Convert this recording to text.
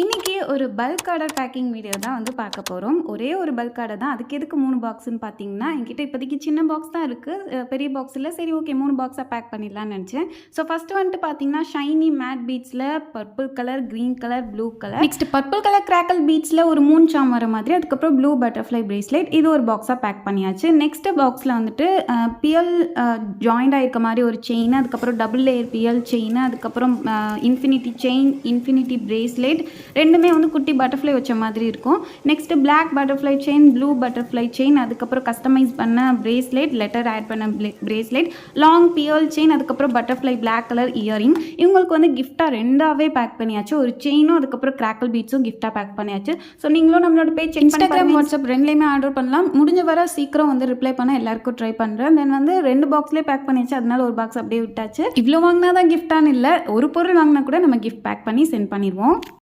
இன்னைக்கு ஒரு bulk order packing video தான் வந்து பார்க்க போகிறோம். ஒரே ஒரு பல்க் ஆர்டர் தான். அதுக்கு எதுக்கு 3 பாக்ஸ்ன்னு பார்த்தீங்கன்னா, என்கிட்ட இப்போதைக்கு சின்ன பாக்ஸ் தான் இருக்குது. பெரிய பாக்ஸ் இல்லை. சரி ஓகே 3 பாக்ஸாக பேக் பண்ணிடலான்னு நினச்சேன். ஸோ ஃபஸ்ட்டு வந்துட்டு பார்த்தீங்கன்னா, ஷைனி மேட் பீட்ஸில் purple colour, green colour, blue colour, next purple colour crackle பீட்ஸில் ஒரு 3 சாம் வர மாதிரி, அதுக்கப்புறம் ப்ளூ பட்டர்ஃப்ளை பிரேஸ்லெட், இது ஒரு பாக்ஸாக பேக் பண்ணியாச்சு. நெக்ஸ்ட் பாக்ஸில் வந்துட்டு பியல் ஜாயிண்ட் ஆகிருக்க மாதிரி ஒரு செயின், அதுக்கப்புறம் டபுள் லேயர் பியல் செயின், அதுக்கப்புறம் இன்ஃபினிட்டி செயின், இன்ஃபினிட்டி பிரேஸ்லெட், ரெண்டுமே வந்து குட்டி பட்டர்ஃப்ளை வச்ச மாதிரி இருக்கும். Next black butterfly chain, blue butterfly chain, அதுக்கப்புறம் கஸ்டமைஸ் பண்ண பிரேஸ்லெட், லெட்டர் ஆட் பண்ண பிரேஸ்லெட், லாங் பியல் செயின், அதுக்கப்புறம் பட்டர்ஃப்ளை பிளாக் கலர் இயரிங். இவங்களுக்கு வந்து கிஃப்டாக ரெண்டாவே பேக் பண்ணியாச்சு. ஒரு செயினும் அதுக்கப்புறம் கிராக்கல் பீட்ஸும் கிஃப்டாக பேக் பண்ணியாச்சு. ஸோ நீங்களும் நம்மளோட பேஜ் இன்ஸ்டாகிராம், வாட்ஸ்அப் ரெண்டுலேயுமே ஆர்டர் பண்ணலாம். முடிஞ்ச வர சீக்கிரம் வந்து ரிப்ளை பண்ண எல்லாருக்கும் ட்ரை பண்ணுறேன். தென் வந்து 2 பாக்ஸ்லேயே பேக் பண்ணியாச்சு. அதனால ஒரு பாக்ஸ் அப்படியே விட்டாச்சு. இவ்வளோ வாங்கினா தான் கிஃப்டானு இல்லை, ஒரு பொருள் வாங்கினா கூட நம்ம கிஃப்ட் பேக் பண்ணி சென்ட் பண்ணிடுவோம்.